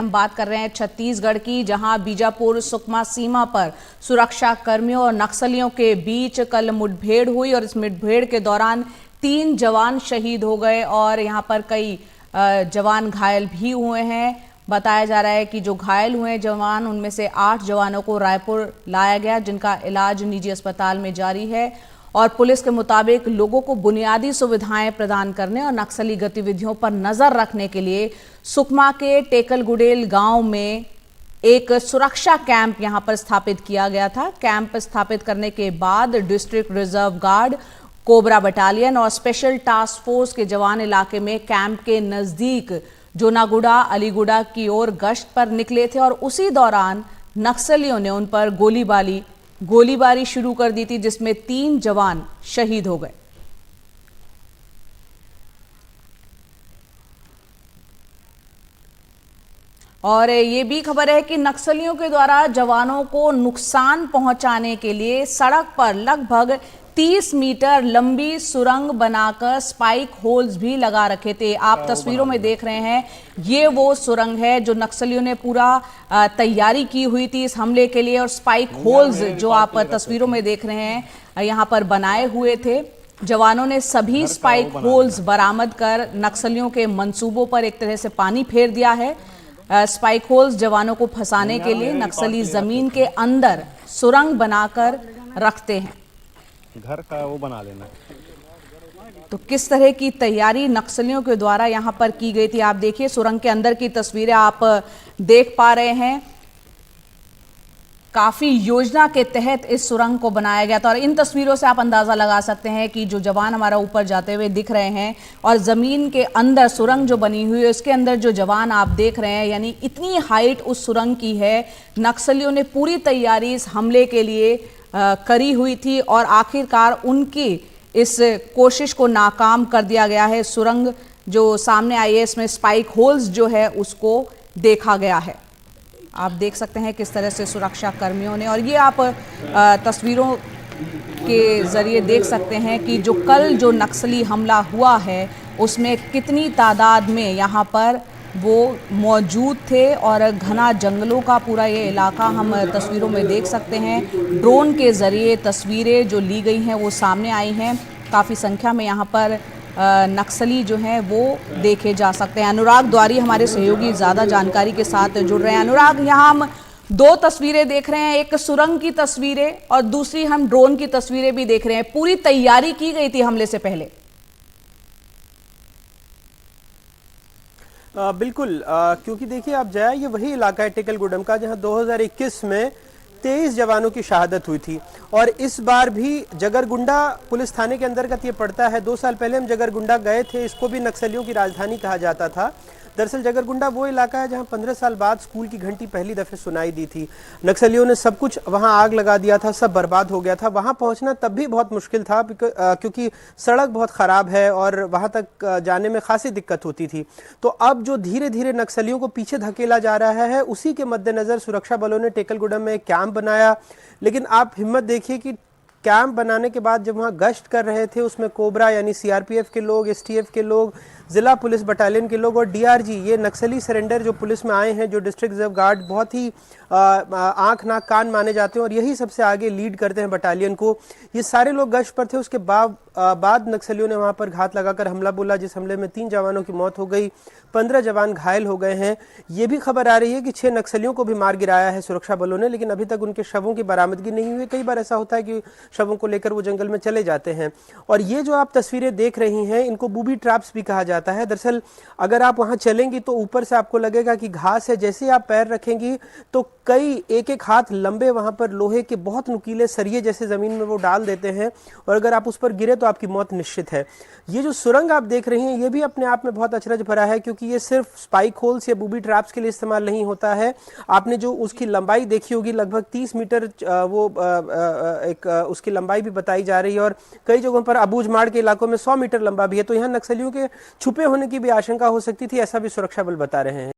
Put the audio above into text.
हम बात कर रहे हैं छत्तीसगढ़ की, जहां बीजापुर सुकमा सीमा पर सुरक्षा कर्मियों और नक्सलियों के बीच कल मुठभेड़ हुई और इस मुठभेड़ के दौरान 3 जवान शहीद हो गए और यहां पर कई जवान घायल भी हुए हैं। बताया जा रहा है कि जो घायल हुए जवान, उनमें से 8 जवानों को रायपुर लाया गया, जिनका इलाज निजी अस्पताल में जारी है। और पुलिस के मुताबिक लोगों को बुनियादी सुविधाएं प्रदान करने और नक्सली गतिविधियों पर नजर रखने के लिए सुकमा के टेकलगुडेल गांव में एक सुरक्षा कैंप यहां पर स्थापित किया गया था। कैंप स्थापित करने के बाद district reserve guard, cobra battalion और स्पेशल टास्क फोर्स के जवान इलाके में कैंप के नजदीक जोनागुड़ा, अलीगुड़ा की ओर गश्त पर निकले थे और उसी दौरान नक्सलियों ने उन पर गोलीबारी शुरू कर दी थी, जिसमें 3 जवान शहीद हो गए। और ये भी खबर है कि नक्सलियों के द्वारा जवानों को नुकसान पहुंचाने के लिए सड़क पर लगभग 30 मीटर लंबी सुरंग बनाकर स्पाइक होल्स भी लगा रखे थे। आप तस्वीरों में देख रहे हैं, ये वो सुरंग है जो नक्सलियों ने पूरा तैयारी की हुई थी इस हमले के लिए। और स्पाइक होल्स जो आप तस्वीरों में देख रहे हैं यहाँ पर बनाए हुए थे। जवानों ने सभी स्पाइक होल्स बरामद कर नक्सलियों के मंसूबों पर एक तरह से पानी फेर दिया है। स्पाइक होल्स जवानों को फंसाने के लिए नक्सली जमीन के अंदर सुरंग बनाकर रखते हैं। घर का वो बना लेना। तो किस तरह की तैयारी नक्सलियों के द्वारा यहां पर की गई थी, आप देखिए। सुरंग के अंदर की तस्वीरें आप देख पा रहे हैं। काफी योजना के तहत इस सुरंग को बनाया गया था और इन तस्वीरों से आप अंदाजा लगा सकते हैं कि जो जवान हमारा ऊपर जाते हुए दिख रहे हैं और जमीन के अंदर सुरंग जो बनी हुई है उसके अंदर जो जवान आप देख रहे हैं, यानी इतनी हाइट उस सुरंग की है। नक्सलियों ने पूरी तैयारी इस हमले के लिए करी हुई थी और आखिरकार उनकी इस कोशिश को नाकाम कर दिया गया है। सुरंग जो सामने आई है, इसमें स्पाइक होल्स जो है उसको देखा गया है। आप देख सकते हैं किस तरह से सुरक्षा कर्मियों ने, और ये आप तस्वीरों के जरिए देख सकते हैं कि जो कल जो नक्सली हमला हुआ है उसमें कितनी तादाद में यहाँ पर वो मौजूद थे और घना जंगलों का पूरा ये इलाका हम तस्वीरों में देख सकते हैं। ड्रोन के ज़रिए तस्वीरें जो ली गई हैं वो सामने आई हैं। काफ़ी संख्या में यहाँ पर नक्सली जो हैं वो देखे जा सकते हैं। अनुराग द्वारी हमारे सहयोगी ज़्यादा जानकारी के साथ जुड़ रहे हैं। अनुराग, यहाँ हम 2 तस्वीरें देख रहे हैं, एक सुरंग की तस्वीरें और दूसरी हम ड्रोन की तस्वीरें भी देख रहे हैं। पूरी तैयारी की गई थी हमले से पहले? बिल्कुल, क्योंकि देखिए आप जया, ये वही इलाका है टेकलगुडम का जहां 2021 में 23 जवानों की शहादत हुई थी और इस बार भी जगरगुंडा पुलिस थाने के अंतर्गत ये पड़ता है। 2 साल पहले हम जगरगुंडा गए थे, इसको भी नक्सलियों की राजधानी कहा जाता था। दरअसल जगरगुंडा वो इलाका है जहां 15 साल बाद स्कूल की घंटी पहली दफे सुनाई दी थी। नक्सलियों ने सब कुछ वहां आग लगा दिया था, सब बर्बाद हो गया था। वहां पहुंचना तब भी बहुत मुश्किल था क्योंकि सड़क बहुत खराब है और वहां तक जाने में खासी दिक्कत होती थी। तो अब जो धीरे धीरे नक्सलियों को पीछे धकेला जा रहा है, उसी के मद्देनजर सुरक्षा बलों ने टेकलगुडम में एक कैंप बनाया। लेकिन आप हिम्मत देखिए कि कैंप बनाने के बाद जब वहां गश्त कर रहे थे, उसमें कोबरा यानी सीआरपीएफ के लोग, एसटीएफ के लोग, जिला पुलिस बटालियन के लोग और डीआरजी, ये नक्सली सरेंडर जो पुलिस में आए हैं, जो डिस्ट्रिक्ट रिजर्व गार्ड बहुत ही आंख नाक कान माने जाते हैं और यही सबसे आगे लीड करते हैं बटालियन को, ये सारे लोग गश्त पर थे। उसके बाद नक्सलियों ने वहां पर घात लगाकर हमला बोला, जिस हमले में 3 जवानों की मौत हो गई, 15 जवान घायल हो गए हैं। ये भी खबर आ रही है कि 6 नक्सलियों को भी मार गिराया है सुरक्षा बलों ने, लेकिन अभी तक उनके शवों की बरामदगी नहीं हुई। कई बार ऐसा होता है कि शवों को लेकर वो जंगल में चले जाते हैं। और ये जो आप तस्वीरें देख रही हैं, इनको बूबी ट्रैप्स भी कहा जाता है। दरअसल अगर आप वहां चलेंगी तो ऊपर से आपको लगेगा कि घास है, जैसे आप पैर रखेंगी तो कई एक हाथ लंबे वहां पर लोहे के बहुत नुकीले सरिये जैसे जमीन में वो डाल देते हैं और अगर आप उस पर गिरे तो आपकी मौत निश्चित है। ये जो सुरंग आप देख रही हैं, ये भी अपने आप में बहुत अचरज भरा है क्योंकि ये सिर्फ स्पाइक होल्स या बूबी ट्रैप्स के लिए इस्तेमाल नहीं होता है। आपने जो उसकी लंबाई देखी होगी, लगभग 30 मीटर उसकी लंबाई भी बताई जा रही है और कई जगहों पर अबूझमाड़ के इलाकों में 100 मीटर लंबा भी है। तो यहाँ नक्सलियों के छुपे होने की भी आशंका हो सकती थी, ऐसा भी सुरक्षा बल बता रहे हैं।